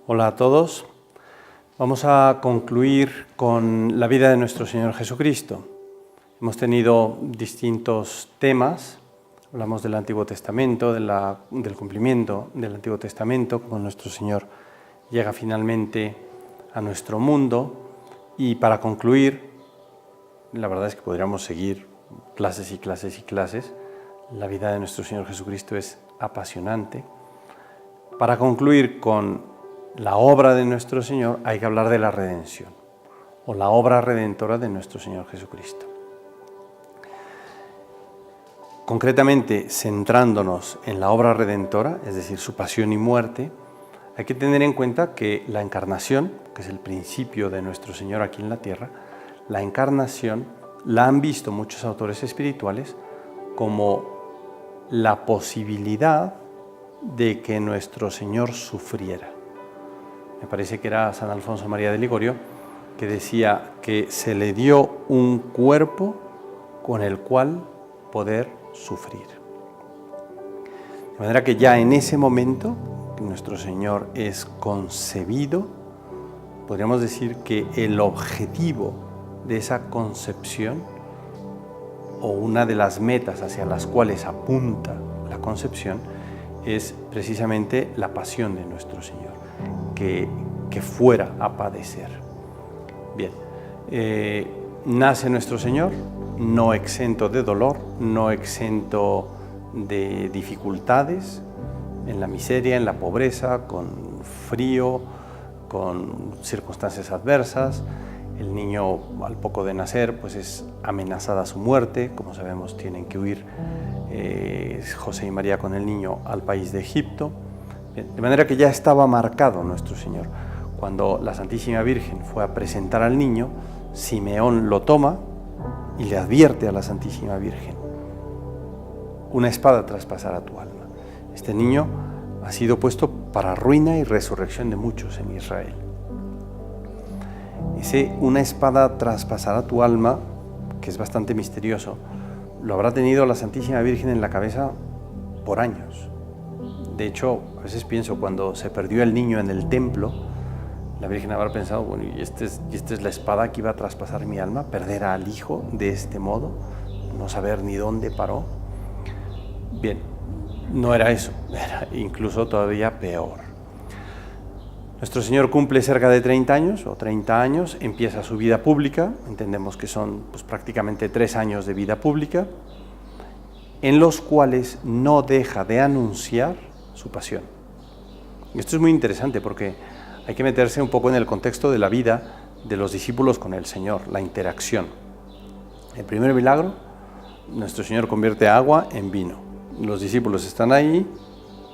Hola a todos. Vamos a concluir con la vida de nuestro Señor Jesucristo. Hemos tenido distintos temas. Hablamos del Antiguo Testamento, del cumplimiento del Antiguo Testamento, como nuestro Señor llega finalmente a nuestro mundo. Y para concluir, la verdad es que podríamos seguir clases y clases y clases. La vida de nuestro Señor Jesucristo es apasionante. Para concluir con la obra de nuestro Señor, hay que hablar de la redención, o la obra redentora de nuestro Señor Jesucristo. Concretamente, centrándonos en la obra redentora, es decir, su pasión y muerte, hay que tener en cuenta que la encarnación, que es el principio de nuestro Señor aquí en la tierra, la encarnación la han visto muchos autores espirituales como la posibilidad de que nuestro Señor sufriera. Me parece que era San Alfonso María de Ligorio, que decía que se le dio un cuerpo con el cual poder sufrir. De manera que ya en ese momento que nuestro Señor es concebido, podríamos decir que el objetivo de esa concepción, o una de las metas hacia las cuales apunta la concepción, es precisamente la pasión de nuestro Señor. Que fuera a padecer. Bien, nace nuestro Señor, no exento de dolor, no exento de dificultades, en la miseria, en la pobreza, con frío, con circunstancias adversas. El niño, al poco de nacer, pues es amenazada su muerte. Como sabemos, tienen que huir José y María con el niño al país de Egipto. De manera que ya estaba marcado nuestro Señor. Cuando la Santísima Virgen fue a presentar al niño, Simeón lo toma y le advierte a la Santísima Virgen: una espada traspasará tu alma. Este niño ha sido puesto para ruina y resurrección de muchos en Israel. Ese una espada traspasará tu alma, que es bastante misterioso, lo habrá tenido la Santísima Virgen en la cabeza por años. De hecho, a veces pienso, cuando se perdió el niño en el templo, la Virgen habrá pensado: bueno, y esta es la espada que iba a traspasar mi alma, perder al hijo de este modo, no saber ni dónde paró. Bien, no era eso, era incluso todavía peor. Nuestro Señor cumple cerca de 30 años, empieza su vida pública. Entendemos que son prácticamente 3 años de vida pública, en los cuales no deja de anunciar su pasión. Y esto es muy interesante porque hay que meterse un poco en el contexto de la vida de los discípulos con el Señor, la interacción. El primer milagro, nuestro Señor convierte agua en vino. Los discípulos están ahí,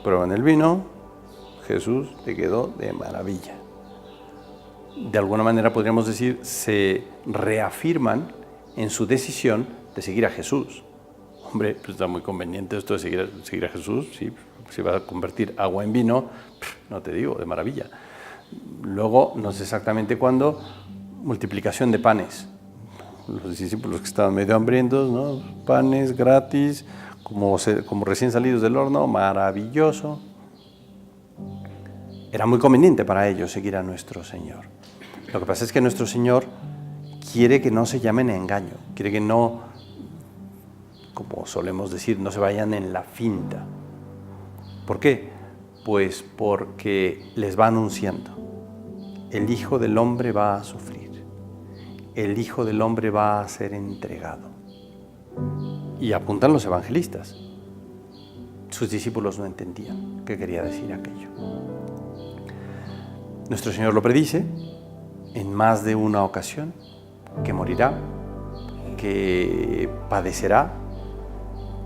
prueban el vino, Jesús le quedó de maravilla. De alguna manera podríamos decir, se reafirman en su decisión de seguir a Jesús. Hombre, pues está muy conveniente esto de seguir a Jesús, sí, se va a convertir agua en vino, no te digo, de maravilla. Luego, no sé exactamente cuándo, multiplicación de panes. Los discípulos que estaban medio hambrientos, ¿no? Panes gratis, como recién salidos del horno, maravilloso. Era muy conveniente para ellos seguir a nuestro Señor. Lo que pasa es que nuestro Señor quiere que no se llamen a engaño, quiere que no, como solemos decir, no se vayan en la finta. ¿Por qué? Pues porque les va anunciando: el Hijo del Hombre va a sufrir, el Hijo del Hombre va a ser entregado. Y apuntan los evangelistas. Sus discípulos no entendían qué quería decir aquello. Nuestro Señor lo predice en más de una ocasión, que morirá, que padecerá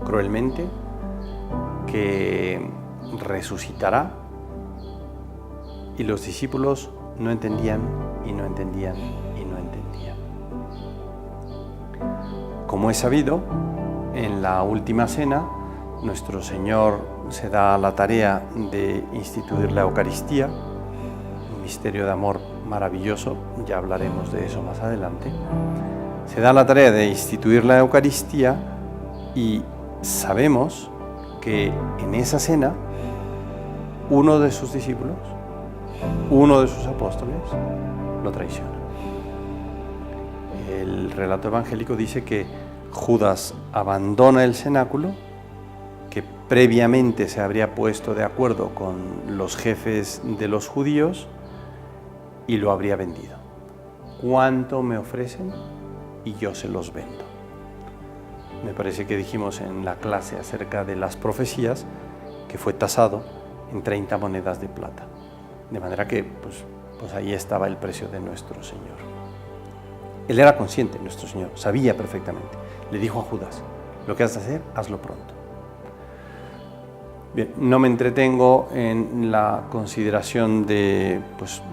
cruelmente, que resucitará, y los discípulos no entendían y no entendían y no entendían. Como es sabido, en la última cena nuestro Señor se da la tarea de instituir la Eucaristía, un misterio de amor maravilloso, ya hablaremos de eso más adelante. se da la tarea de instituir la Eucaristía y sabemos que en esa cena uno de sus discípulos, uno de sus apóstoles, lo traiciona. El relato evangélico dice que Judas abandona el cenáculo, que previamente se habría puesto de acuerdo con los jefes de los judíos y lo habría vendido. ¿Cuánto me ofrecen? Y yo se los vendo. Me parece que dijimos en la clase acerca de las profecías que fue tasado en 30 monedas de plata. De manera que pues ahí estaba el precio de nuestro Señor. Él era consciente, nuestro Señor, sabía perfectamente. Le dijo a Judas, lo que has de hacer, hazlo pronto. Bien, no me entretengo en la consideración de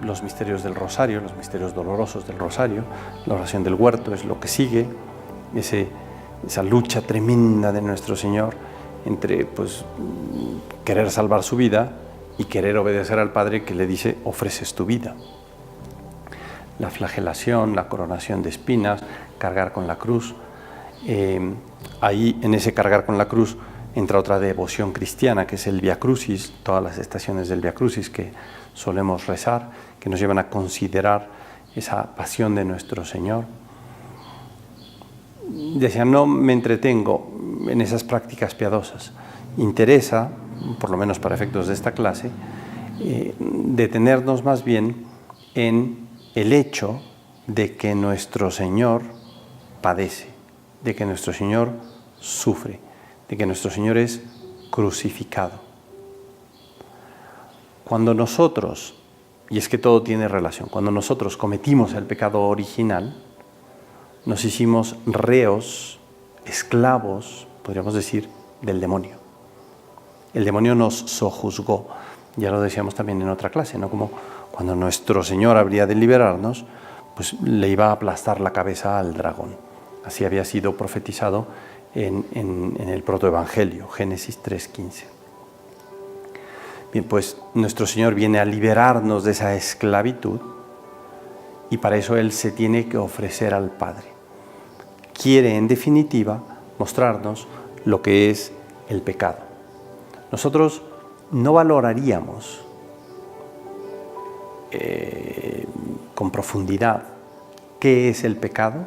los misterios del rosario, los misterios dolorosos del rosario. La oración del huerto es lo que sigue, esa lucha tremenda de nuestro Señor entre querer salvar su vida y querer obedecer al Padre que le dice, ofreces tu vida. La flagelación, la coronación de espinas, cargar con la cruz. Ahí, en ese cargar con la cruz, entra otra devoción cristiana, que es el Via Crucis, todas las estaciones del Via Crucis que solemos rezar, que nos llevan a considerar esa pasión de nuestro Señor. Decía, no me entretengo en esas prácticas piadosas. Interesa, por lo menos para efectos de esta clase, detenernos más bien en el hecho de que nuestro Señor padece, de que nuestro Señor sufre, de que nuestro Señor es crucificado. Cuando nosotros, y es que todo tiene relación, cuando nosotros cometimos el pecado original, nos hicimos reos, esclavos, podríamos decir, del demonio. El demonio nos sojuzgó, ya lo decíamos también en otra clase, ¿no? Como cuando nuestro Señor habría de liberarnos, le iba a aplastar la cabeza al dragón. Así había sido profetizado en el protoevangelio, Génesis 3:15. Bien, pues nuestro Señor viene a liberarnos de esa esclavitud y para eso Él se tiene que ofrecer al Padre. Quiere, en definitiva, mostrarnos lo que es el pecado. Nosotros no valoraríamos con profundidad qué es el pecado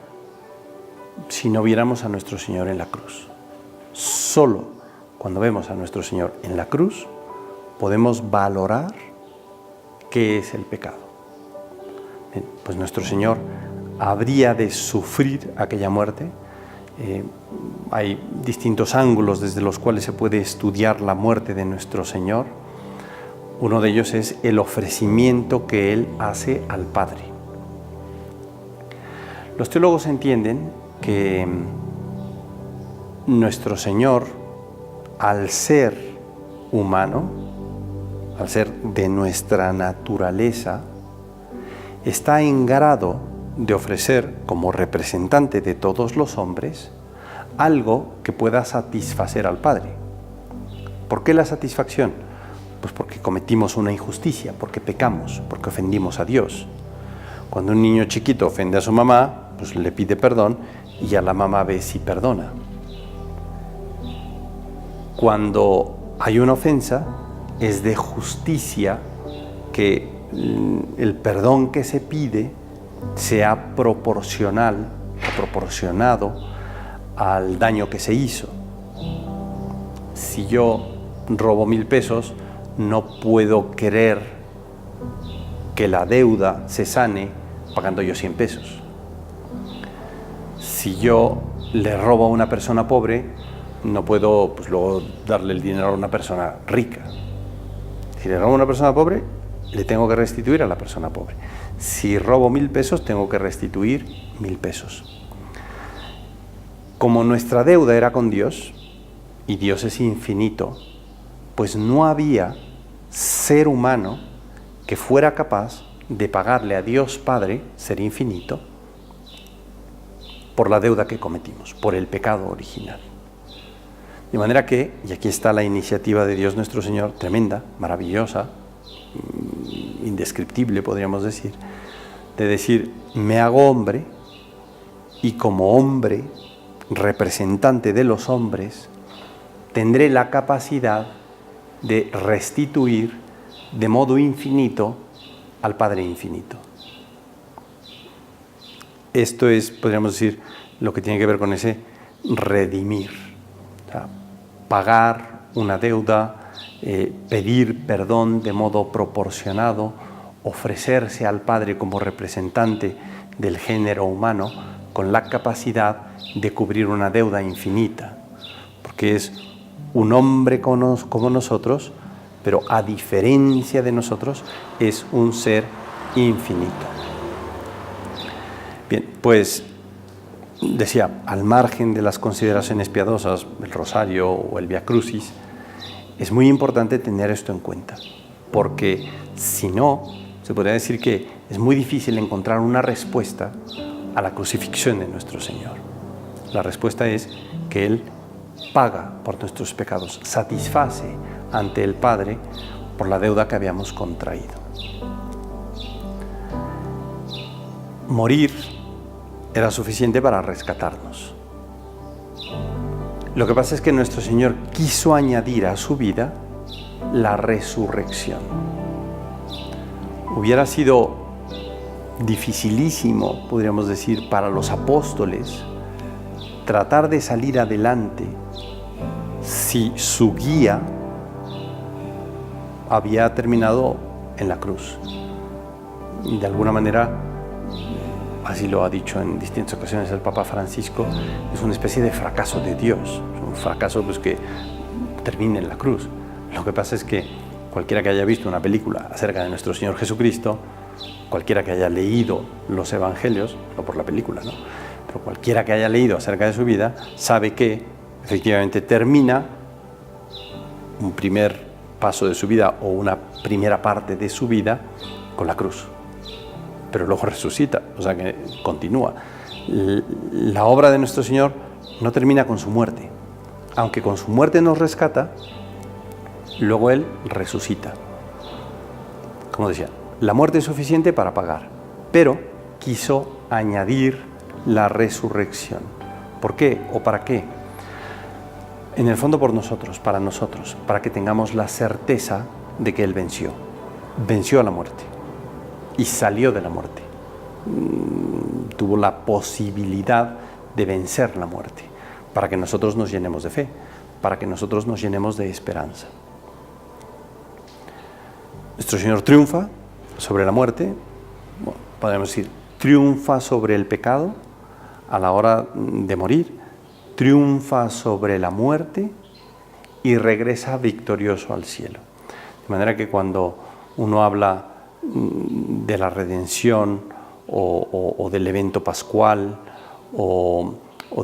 si no viéramos a nuestro Señor en la cruz. Solo cuando vemos a nuestro Señor en la cruz podemos valorar qué es el pecado. Bien, pues nuestro Señor habría de sufrir aquella muerte. Hay distintos ángulos desde los cuales se puede estudiar la muerte de nuestro Señor. Uno de ellos es el ofrecimiento que Él hace al Padre. Los teólogos entienden que nuestro Señor, al ser humano, al ser de nuestra naturaleza, está en grado de ofrecer, como representante de todos los hombres, algo que pueda satisfacer al Padre. ¿Por qué la satisfacción? Pues porque cometimos una injusticia, porque pecamos, porque ofendimos a Dios. Cuando un niño chiquito ofende a su mamá, pues le pide perdón y a la mamá ve si perdona. Cuando hay una ofensa, es de justicia que el perdón que se pide sea proporcional o proporcionado al daño que se hizo. Si yo robo 1,000 pesos, no puedo querer que la deuda se sane pagando yo 100 pesos. Si yo le robo a una persona pobre, no puedo luego darle el dinero a una persona rica. Si le robo a una persona pobre, le tengo que restituir a la persona pobre. Si robo 1,000 pesos, tengo que restituir 1,000 pesos. Como nuestra deuda era con Dios, y Dios es infinito, pues no había ser humano que fuera capaz de pagarle a Dios Padre, ser infinito, por la deuda que cometimos, por el pecado original. De manera que, y aquí está la iniciativa de Dios nuestro Señor, tremenda, maravillosa, indescriptible podríamos decir, de decir, me hago hombre y como hombre, representante de los hombres, tendré la capacidad de restituir de modo infinito al Padre infinito. Esto es, podríamos decir, lo que tiene que ver con ese redimir. O sea, pagar una deuda, pedir perdón de modo proporcionado, ofrecerse al Padre como representante del género humano con la capacidad de cubrir una deuda infinita, porque es un hombre como nosotros, pero a diferencia de nosotros es un ser infinito. Bien, pues decía, al margen de las consideraciones piadosas, el rosario o el Vía Crucis, es muy importante tener esto en cuenta, porque si no, se podría decir que es muy difícil encontrar una respuesta a la crucifixión de nuestro Señor. La respuesta es que Él paga por nuestros pecados, satisface ante el Padre por la deuda que habíamos contraído. Morir era suficiente para rescatarnos. Lo que pasa es que nuestro Señor quiso añadir a su vida la resurrección. Hubiera sido dificilísimo, podríamos decir, para los apóstoles tratar de salir adelante si su guía había terminado en la cruz. Y de alguna manera, así lo ha dicho en distintas ocasiones el Papa Francisco, es una especie de fracaso de Dios, un fracaso pues, que termina en la cruz. Lo que pasa es que cualquiera que haya visto una película acerca de nuestro Señor Jesucristo, cualquiera que haya leído los evangelios, no por la película, ¿no? Pero cualquiera que haya leído acerca de su vida, sabe que efectivamente termina un primer paso de su vida o una primera parte de su vida con la cruz. Pero luego resucita, o sea que continúa. La obra de nuestro Señor no termina con su muerte. Aunque con su muerte nos rescata, luego Él resucita. Como decía, la muerte es suficiente para pagar, pero quiso añadir la resurrección. ¿Por qué o para qué? En el fondo por nosotros, para que tengamos la certeza de que Él venció a la muerte y salió de la muerte. Tuvo la posibilidad de vencer la muerte, para que nosotros nos llenemos de fe, para que nosotros nos llenemos de esperanza. Nuestro Señor triunfa sobre la muerte, podemos decir, triunfa sobre el pecado a la hora de morir, triunfa sobre la muerte y regresa victorioso al cielo. De manera que cuando uno habla de la redención o del evento pascual o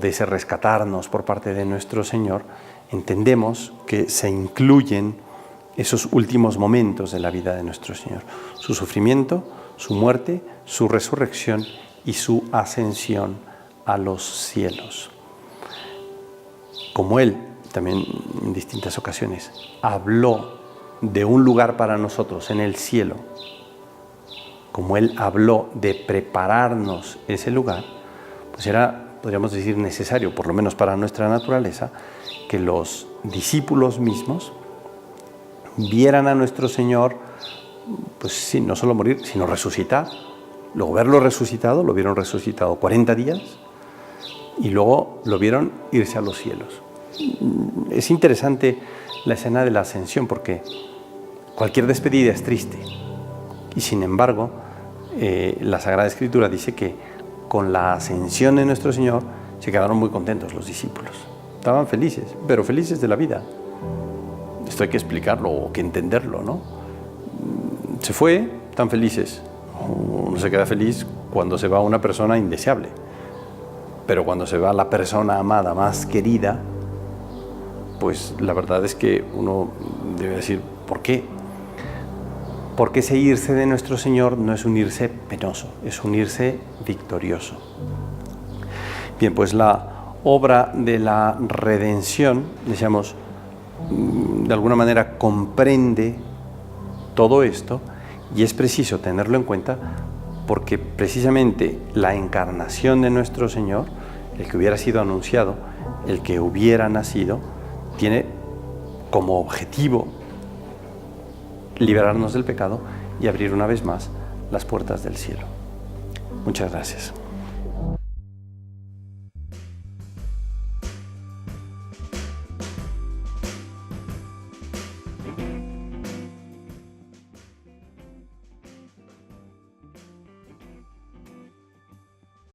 de ese rescatarnos por parte de nuestro Señor, entendemos que se incluyen esos últimos momentos de la vida de nuestro Señor: su sufrimiento, su muerte, su resurrección y su ascensión a los cielos. Como Él, también en distintas ocasiones, habló de un lugar para nosotros en el cielo, como Él habló de prepararnos ese lugar, pues era, podríamos decir, necesario, por lo menos para nuestra naturaleza, que los discípulos mismos vieran a nuestro Señor, pues sí, no solo morir, sino resucitar. Luego verlo resucitado, lo vieron resucitado 40 días y luego lo vieron irse a los cielos. Es interesante la escena de la ascensión, porque cualquier despedida es triste y sin embargo la Sagrada Escritura dice que con la ascensión de nuestro Señor se quedaron muy contentos los discípulos. Estaban felices, pero felices de la vida. Esto hay que explicarlo o que entenderlo, ¿no? Se fue, tan felices. Uno se queda feliz cuando se va una persona indeseable, pero cuando se va la persona amada, más querida, pues la verdad es que uno debe decir, ¿por qué? Porque ese irse de nuestro Señor no es un irse penoso, es un irse victorioso. Bien, pues la obra de la redención, decíamos, de alguna manera comprende todo esto y es preciso tenerlo en cuenta porque precisamente la encarnación de nuestro Señor, el que hubiera sido anunciado, el que hubiera nacido, tiene como objetivo liberarnos del pecado y abrir una vez más las puertas del cielo. Muchas gracias.